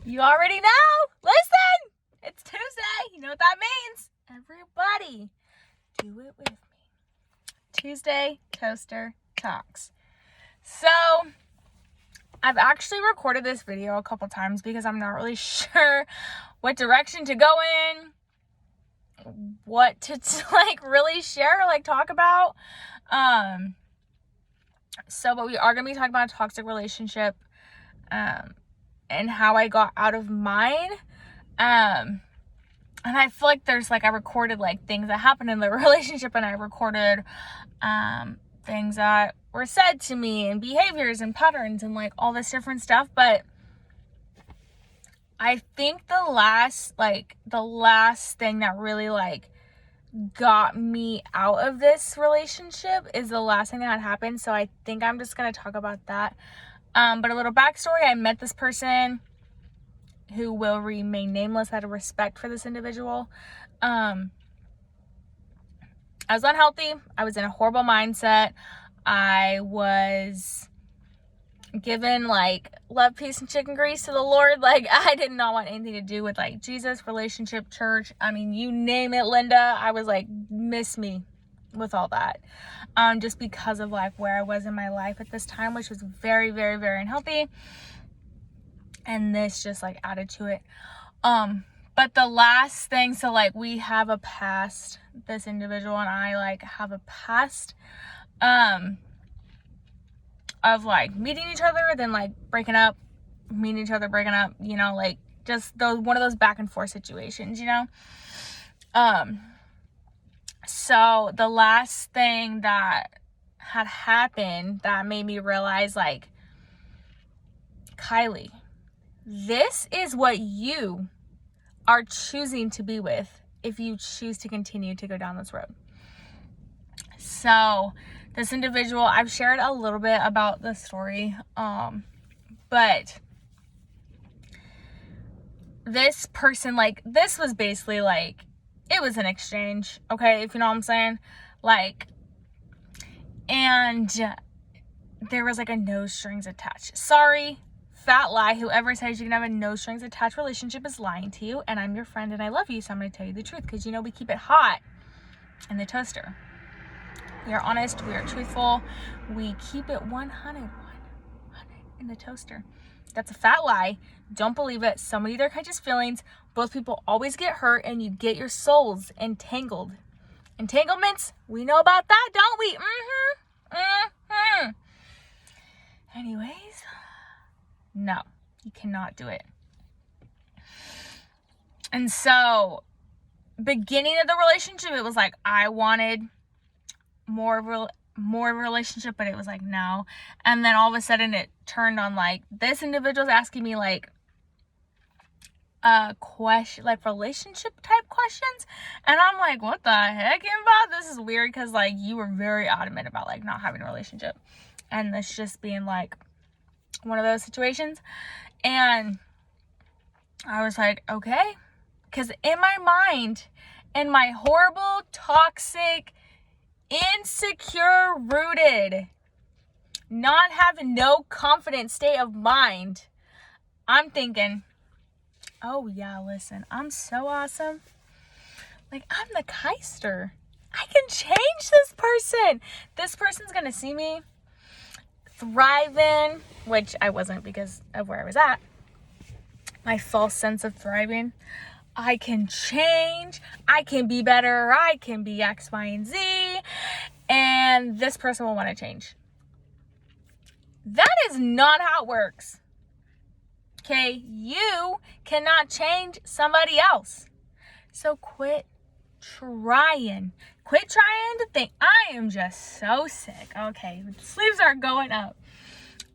You already know. Listen, it's Tuesday. You know what that means. Everybody, do it with me. Tuesday Toaster Talks. So, I've actually recorded this video a couple times because I'm not really sure what direction to go in, what to really share or talk about. But we are going to be talking about a toxic relationship, and how I got out of mine. And I feel like there's I recorded things that happened in the relationship, and I recorded things that were said to me, and behaviors and patterns and all this different stuff. But I think the last thing that really got me out of this relationship is the last thing that had happened. So I think I'm just gonna talk about that. But a little backstory: I met this person who will remain nameless out of respect for this individual. I was unhealthy. I was in a horrible mindset. I was given love, peace, and chicken grease to the Lord. I did not want anything to do with Jesus, relationship, church. I mean, you name it, Linda. I was miss me with all that. Just because of where I was in my life at this time, which was very, very, very unhealthy. And this just added to it. But the last thing, so we have a past, this individual and I have a past of meeting each other, then breaking up, meeting each other, breaking up, just one of those back and forth situations, So the last thing that had happened that made me realize Kylie, this is what you are choosing to be with if you choose to continue to go down this road. So this individual, I've shared a little bit about the story, but this person, this was basically it was an exchange, okay, if you know what I'm saying, and there was a no strings attached. Sorry, fat lie, whoever says you can have a no strings attached relationship is lying to you, and I'm your friend and I love you, so I'm going to tell you the truth, because we keep it hot in the toaster. We are honest, we are truthful, we keep it 100 in the toaster. That's a fat lie. Don't believe it. Somebody there catches feelings. Both people always get hurt, and you get your souls entangled. Entanglements, we know about that, don't we? Anyways, no, you cannot do it. And so, beginning of the relationship, it was I wanted more of a relationship, but it was no. And then all of a sudden it turned on this individual's asking me question, relationship type questions, and I'm what the heck, Imba? This is weird, because you were very adamant about not having a relationship, and this just being one of those situations. And I was okay, because in my mind, in my horrible, toxic, insecure, rooted, not having no confident state of mind, I'm thinking, oh yeah, listen, I'm so awesome. I'm the Keister. I can change this person. This person's gonna see me thriving, which I wasn't because of where I was at. My false sense of thriving. I can change. I can be better. I can be X, Y, and Z. And this person will want to change. That is not how it works. Okay? You cannot change somebody else. So quit trying. Quit trying to think. I am just so sick. Okay, sleeves are going up.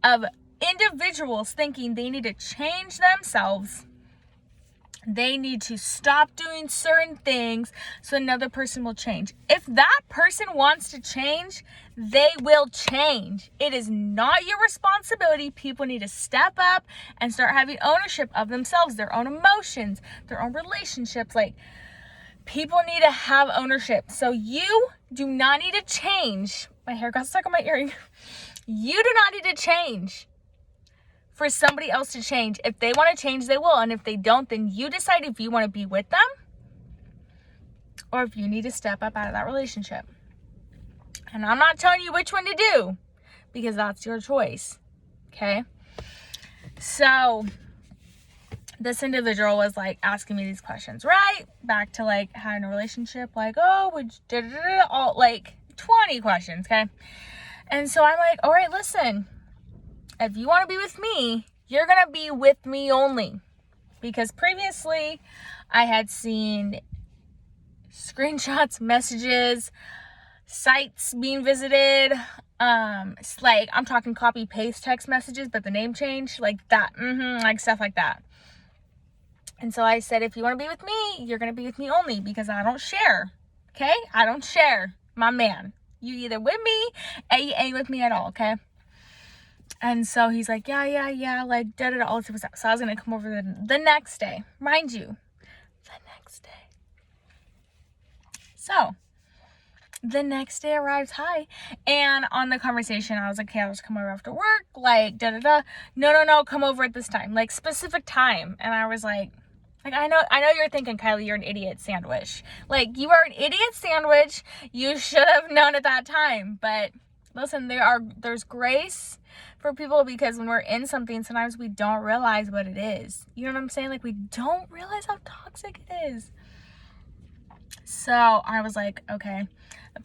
Of individuals thinking they need to change themselves. They need to stop doing certain things so another person will change. If that person wants to change, they will change. It is not your responsibility. People need to step up and start having ownership of themselves, their own emotions, their own relationships. People need to have ownership. So you do not need to change. My hair got stuck on my earring. You do not need to change for somebody else to change. If they want to change, they will. And if they don't, then you decide if you want to be with them or if you need to step up out of that relationship. And I'm not telling you which one to do because that's your choice. Okay? So this individual was like asking me these questions, right? Back to like having a relationship, like, oh, would you, all like 20 questions, okay? And so I'm like, all right, listen, if you want to be with me, you're going to be with me only. Because previously I had seen screenshots, messages, sites being visited, like I'm talking copy paste text messages, but the name change, like that, like stuff like that. And so I said, if you want to be with me, you're going to be with me only because I don't share. Okay? I don't share, my man. You either with me or you ain't with me at all, okay? And so he's like, yeah, like, da-da-da, all this stuff. So I was going to come over the next day. Mind you, the next day. So the next day arrives, hi. And on the conversation, I was like, okay, I'll just come over after work. Like, da-da-da. No, come over at this time. Like, specific time. And I was like, I know you're thinking, Kylie, you're an idiot sandwich. Like, you are an idiot sandwich. You should have known at that time. But listen, there's grace for people because when we're in something, sometimes we don't realize what it is. You know what I'm saying? Like, we don't realize how toxic it is. So I was like, okay.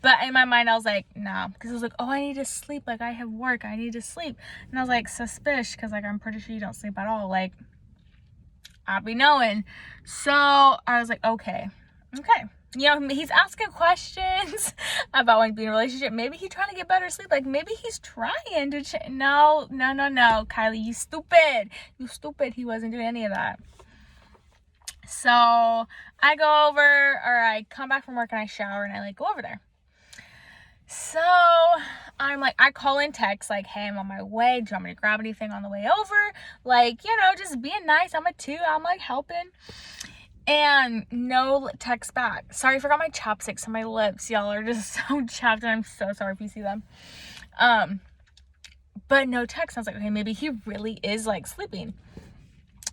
But in my mind, I was like, nah. Because I was like, oh, I need to sleep. Like, I have work. I need to sleep. And I was like, suspicious. Because, like, I'm pretty sure you don't sleep at all. Like, I'll be knowing. So I was like, okay. You know, he's asking questions about wanting to be in a relationship. Maybe he's trying to get better sleep. Like, maybe he's trying to No. Kylie, you stupid. He wasn't doing any of that. So I go over, or I come back from work and I shower and I like go over there. So I'm like, I call in text like, hey, I'm on my way. Do you want me to grab anything on the way over? Like, you know, just being nice. I'm like helping. And no text back. Sorry, I forgot my chopsticks on my lips. Y'all are just so chapped and I'm so sorry if you see them. But no text. I was like, okay, maybe he really is like sleeping.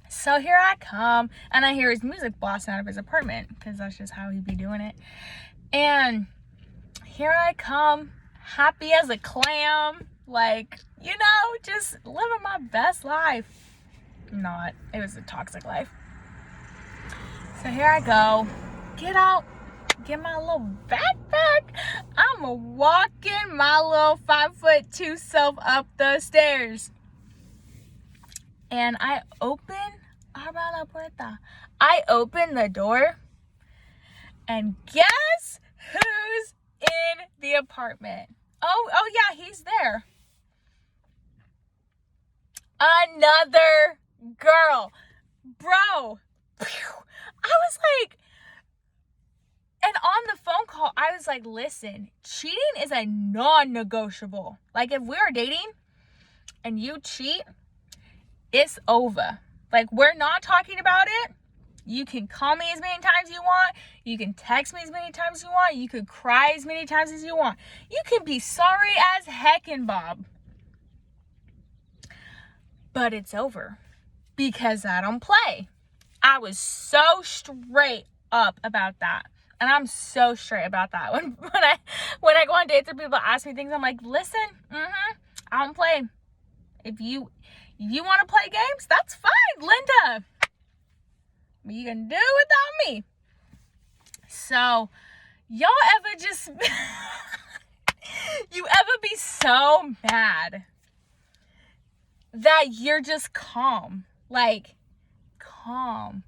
So here I come and I hear his music blasting out of his apartment because that's just how he'd be doing it. And here I come, happy as a clam, like, you know, just living my best life. Not, it was a toxic life. So here I go, get out, get my little backpack. I'm walking my little 5'2" self up the stairs. And I open the door, and guess who's in the apartment? Oh yeah, he's there. Another girl. Bro. I was like, and on the phone call, I was like, listen, cheating is a non-negotiable. Like, if we're dating and you cheat, it's over. Like, we're not talking about it. You can call me as many times as you want. You can text me as many times as you want. You could cry as many times as you want. You can be sorry as heckin' Bob. But it's over. Because I don't play. I was so straight up about that. And I'm so straight about that. When I go on dates or people ask me things, I'm like, listen, I don't play. If you want to play games, that's fine, Linda. You can do it without me. So, y'all ever just, you ever be so mad that you're just calm? Like, calm.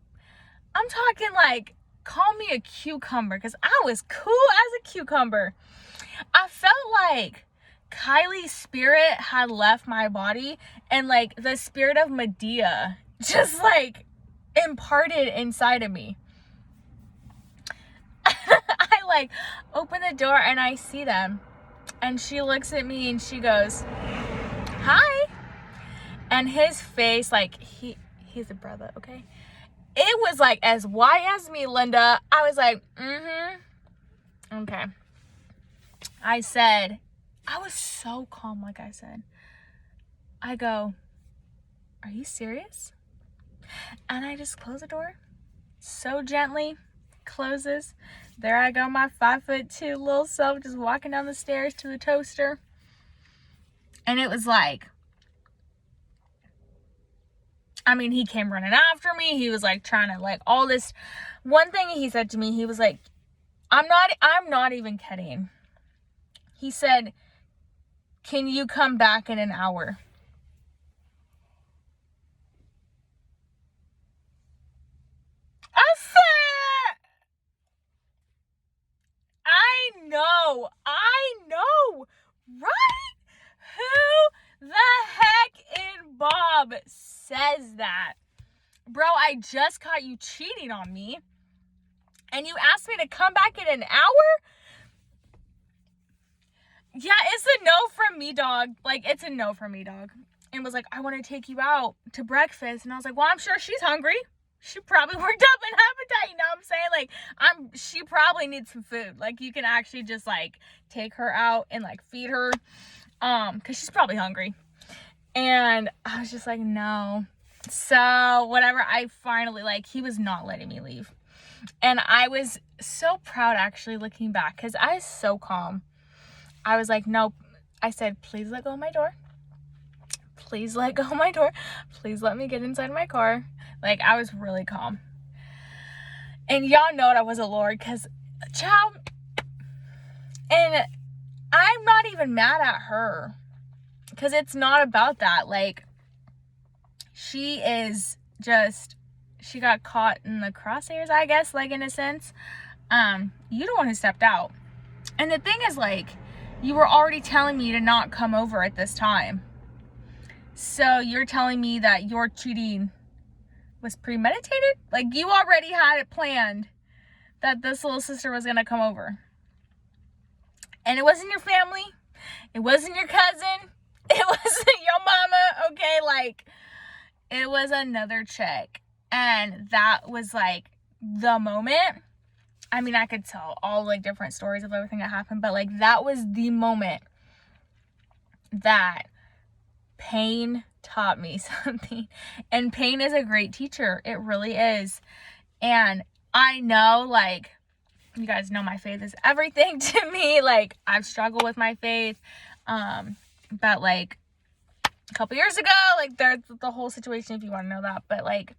I'm talking like, call me a cucumber, because I was cool as a cucumber. I felt like Kylie's spirit had left my body, and like the spirit of Medea just like imparted inside of me. I like open the door and I see them, and she looks at me and she goes, hi. And his face, like, he's a brother, okay? It was like as white as me, Linda. I was like, okay. I said, I was so calm, like I said. I go, are you serious? And I just close the door so gently, closes. There I go, my 5'2" little self, just walking down the stairs to the toaster. And it was like, I mean, he came running after me. He was like trying to like all this. One thing he said to me, he was like, I'm not even kidding. He said, can you come back in an hour? I said, I know, right? Who the heck in Bob says that? Bro, I just caught you cheating on me, and you asked me to come back in an hour? Yeah, it's a no from me, dog. Like, it's a no from me, dog. And was like, I want to take you out to breakfast. And I was like, well, I'm sure she's hungry. She probably worked up an appetite, you know what I'm saying? Like, she probably needs some food. Like, you can actually just, like, take her out and, like, feed her. Because she's probably hungry. And I was just like, no. So, whatever, I finally, like, he was not letting me leave. And I was so proud, actually, looking back. Because I was so calm. I was like, nope. I said, please let go of my door. Please let go of my door. Please let me get inside my car. Like, I was really calm. And y'all know I was a Lord, because, child, and I'm not even mad at her, because it's not about that. Like, she is just, she got caught in the crosshairs, I guess, like, in a sense. You're the one who stepped out. And the thing is, like, you were already telling me to not come over at this time. So you're telling me that your cheating was premeditated? Like, you already had it planned that this little sister was going to come over. And it wasn't your family. It wasn't your cousin. It wasn't your mama. Okay, like, it was another chick. And that was, like, the moment. I mean, I could tell all, like, different stories of everything that happened. But, like, that was the moment that pain taught me something. And pain is a great teacher. It really is. And I know, like, you guys know my faith is everything to me. Like, I've struggled with my faith. But, like, a couple years ago, like, there's the whole situation, if you want to know that. But, like,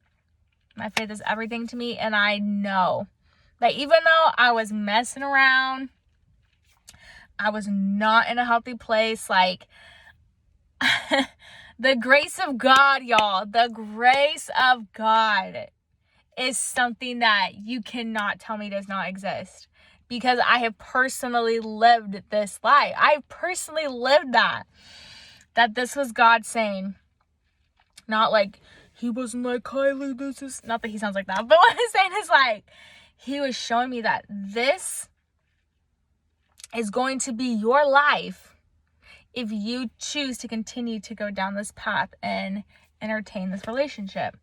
my faith is everything to me. And I know that even though I was messing around, I was not in a healthy place, like, the grace of God, y'all, the grace of God is something that you cannot tell me does not exist, because I have personally lived this life. I personally lived that this was God saying, not like, he wasn't like, Kylie, this is, not that he sounds like that, but what I'm saying is, like, he was showing me that this is going to be your life if you choose to continue to go down this path and entertain this relationship.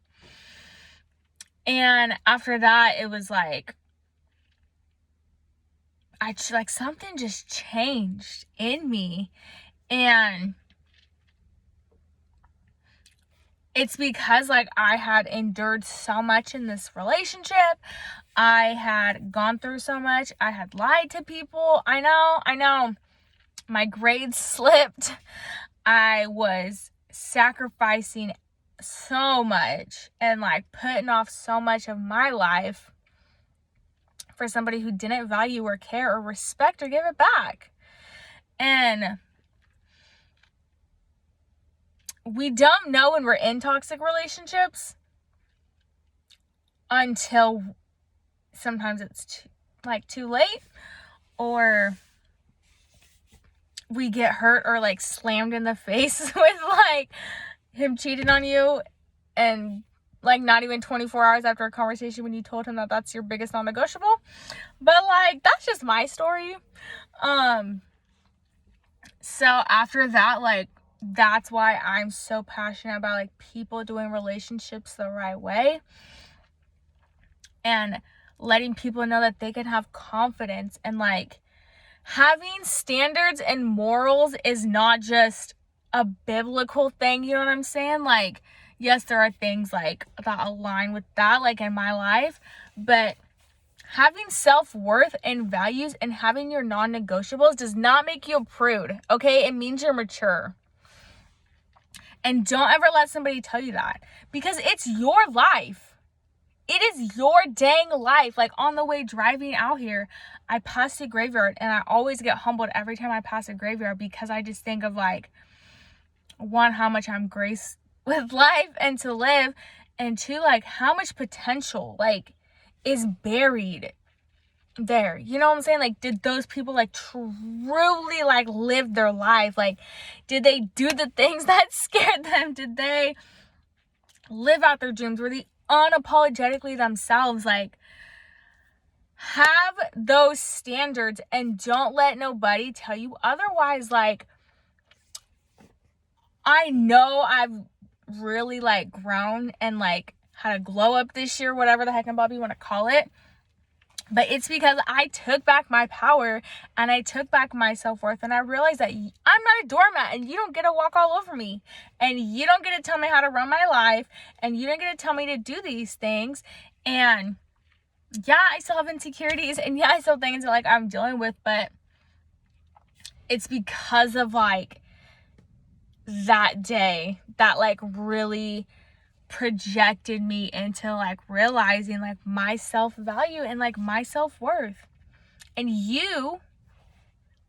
And after that, it was like, something just changed in me. And it's because, like, I had endured so much in this relationship. I had gone through so much. I had lied to people. I know. My grades slipped. I was sacrificing so much and, like, putting off so much of my life for somebody who didn't value or care or respect or give it back. And we don't know when we're in toxic relationships until sometimes it's too late, or we get hurt or, like, slammed in the face with, like, him cheating on you, and, like, not even 24 hours after a conversation when you told him that that's your biggest non-negotiable. But, like, that's just my story. So after that, like, that's why I'm so passionate about, like, people doing relationships the right way and letting people know that they can have confidence, and, like, having standards and morals is not just a biblical thing, you know what I'm saying? Like, yes, there are things like that align with that, like in my life, but having self-worth and values and having your non-negotiables does not make you a prude, okay? It means you're mature. And don't ever let somebody tell you that, because it's your life. It is your dang life. Like, on the way driving out here, I passed a graveyard, and I always get humbled every time I pass a graveyard, because I just think of, like, one, how much I'm graced with life and to live, and two, like, how much potential, like, is buried there. You know what I'm saying? Like, did those people, like, truly, like, live their life? Like, did they do the things that scared them? Did they live out their dreams? Were they unapologetically themselves? Like, have those standards and don't let nobody tell you otherwise. Like, I know I've really, like, grown and, like, had a glow up this year, whatever the heck and Bob you want to call it. But it's because I took back my power and I took back my self-worth, and I realized that I'm not a doormat, and you don't get to walk all over me, and you don't get to tell me how to run my life, and you don't get to tell me to do these things. And yeah, I still have insecurities, and yeah, I still have things that, like, I'm dealing with, but it's because of, like, that day that, like, really projected me into, like, realizing, like, my self-value and, like, my self-worth. And you,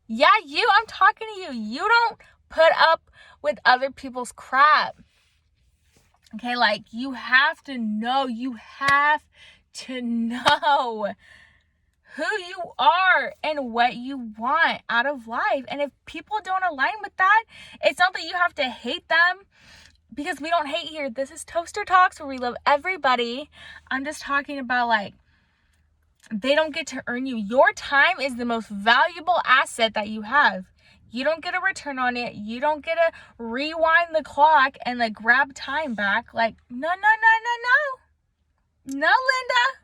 I'm talking to you. You don't put up with other people's crap. Okay, like, you have to know who you are and what you want out of life. And if people don't align with that, it's not that you have to hate them, because we don't hate here. This is Toaster Talks, where we love everybody. I'm just talking about, like, they don't get to earn you. Your time is the most valuable asset that you have. You don't get a return on it. You don't get to rewind the clock and, like, grab time back. Like, no. No, Linda.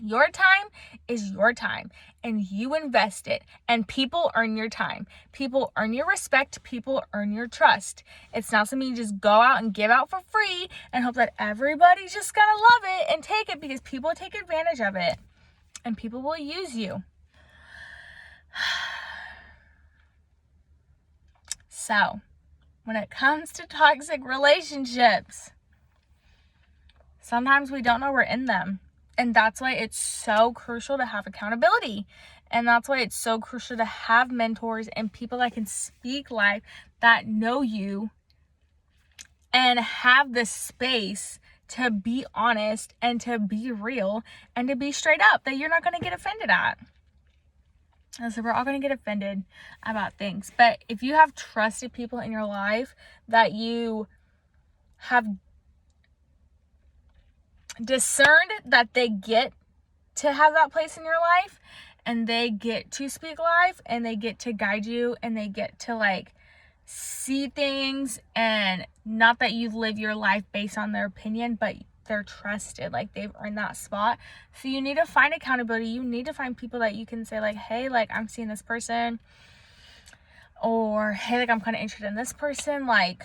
Your time is your time, and you invest it, and people earn your time. People earn your respect. People earn your trust. It's not something you just go out and give out for free and hope that everybody's just gonna love it and take it, because people take advantage of it and people will use you. So, when it comes to toxic relationships, sometimes we don't know we're in them. And that's why it's so crucial to have accountability. And that's why it's so crucial to have mentors and people that can speak life, that know you, and have the space to be honest and to be real and to be straight up, that you're not going to get offended at. And so we're all going to get offended about things. But if you have trusted people in your life that you have discerned that they get to have that place in your life, and they get to speak life, and they get to guide you, and they get to, like, see things, and not that you live your life based on their opinion, but they're trusted, like, they've earned that spot. So you need to find accountability. You need to find people that you can say, like, hey, like, I'm seeing this person, or hey, like, I'm kind of interested in this person, like,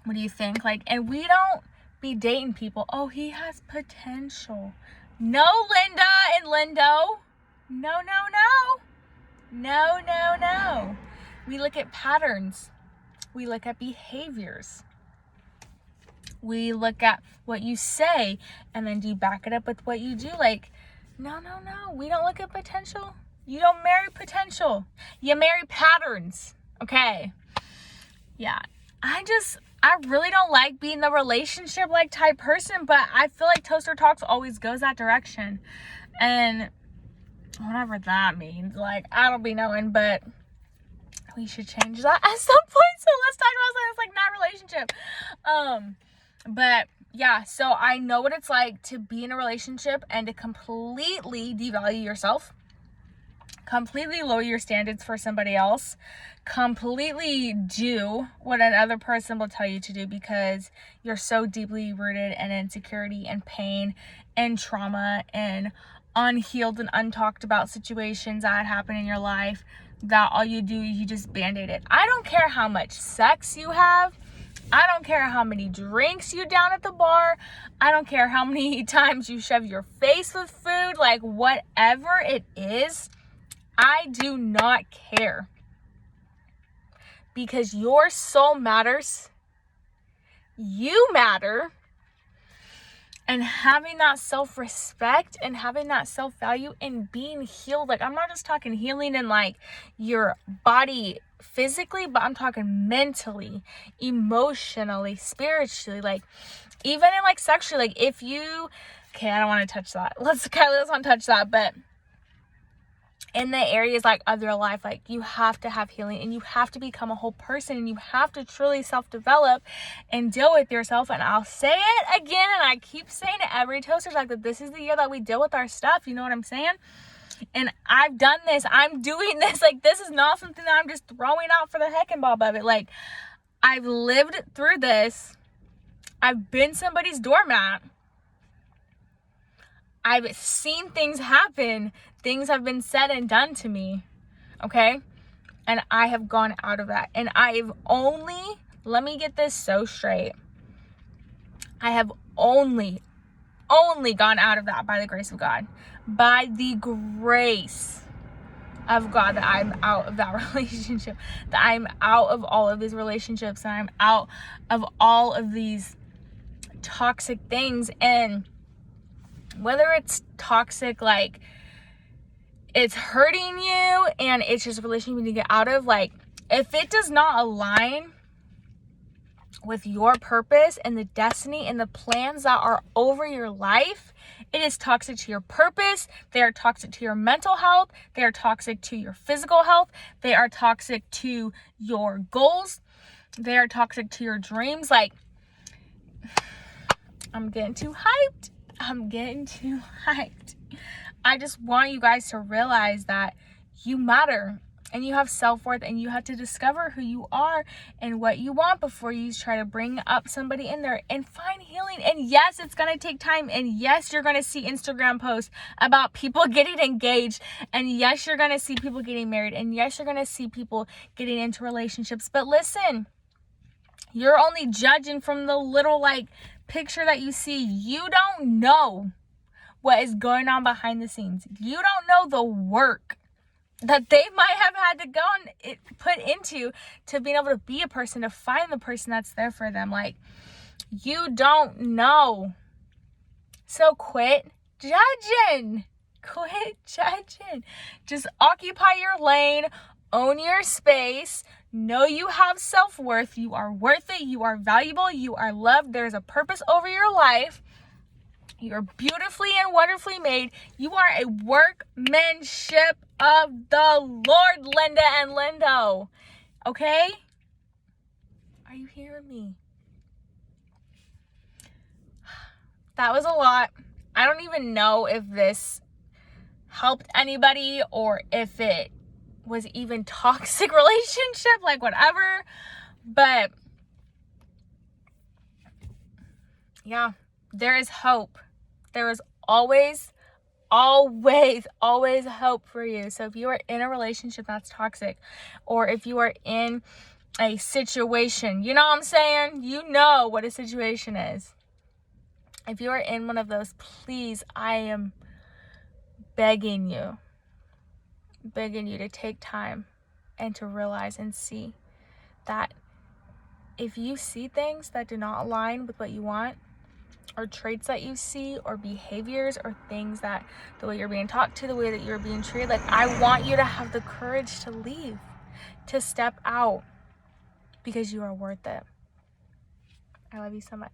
what do you think? Like, and we don't be dating people, oh, he has potential. No, Linda and Lindo. No. We look at patterns. We look at behaviors. We look at what you say, and then do you back it up with what you do? Like, no. We don't look at potential. You don't marry potential. You marry patterns. Okay. Yeah. I really don't like being the relationship, like, type person, but I feel like Toaster Talks always goes that direction. And whatever that means, like, I don't be knowing, but we should change that at some point. So let's talk about something that's, like, not relationship. But yeah, so I know what it's like to be in a relationship and to completely devalue yourself, completely lower your standards for somebody else, completely do what another person will tell you to do, because you're so deeply rooted in insecurity and pain and trauma and unhealed and untalked about situations that happen in your life, that all you do, you just band-aid it. I don't care how much sex you have. I don't care how many drinks you down at the bar. I don't care how many times you shove your face with food. Like, whatever it is, I do not care. Because your soul matters. You matter. And having that self-respect and having that self-value and being healed. Like, I'm not just talking healing in like your body physically, but I'm talking mentally, emotionally, spiritually, like even in like sexually. Like, if you, okay, I don't want to touch that. Let's not touch that. But in the areas like of your life, like, you have to have healing and you have to become a whole person and you have to truly self-develop and deal with yourself. And I'll say it again, and I keep saying it every toaster talk, that this is the year that we deal with our stuff. You know what I'm saying? And I've done this. I'm doing this. Like, this is not something that I'm just throwing out for the heck and bob of it. Like, I've lived through this. I've been somebody's doormat. I've seen things happen. Things have been said and done to me. Okay? And I have gone out of that. And I've only, let me get this so straight. I have only gone out of that by the grace of God. By the grace of God, that I'm out of that relationship. That I'm out of all of these relationships. That I'm out of all of these toxic things. And whether it's toxic, like it's hurting you and it's just a relationship you need to get out of, like, if it does not align with your purpose and the destiny and the plans that are over your life, it is toxic to your purpose. They are toxic to your mental health. They are toxic to your physical health. They are toxic to your goals. They are toxic to your dreams. Like, I'm getting too hyped. I just want you guys to realize that you matter and you have self-worth, and you have to discover who you are and what you want before you try to bring up somebody in there and find healing. And yes, it's going to take time. And yes, you're going to see Instagram posts about people getting engaged. And yes, you're going to see people getting married. And yes, you're going to see people getting into relationships. But listen, you're only judging from the little like picture that you see. You don't know what is going on behind the scenes. You don't know the work that they might have had to go and put into to being able to be a person, to find the person that's there for them. Like, you don't know. So quit judging. Just occupy your lane, own your space. Know you have self-worth. You are worth it. You are valuable. You are loved. There's a purpose over your life. You're beautifully and wonderfully made. You are a workmanship of the Lord, Linda and Lindo. Okay? Are you hearing me? That was a lot. I don't even know if this helped anybody or if it was even toxic relationship, like whatever. But yeah, there is hope. There is always hope for you. So if you are in a relationship that's toxic, or if you are in a situation, you know what I'm saying? You know what a situation is. If you are in one of those, please, I am begging you to take time and to realize and see that if you see things that do not align with what you want, or traits that you see, or behaviors, or things that the way you're being talked to, the way that you're being treated, like, I want you to have the courage to leave, to step out, because you are worth it. I love you so much.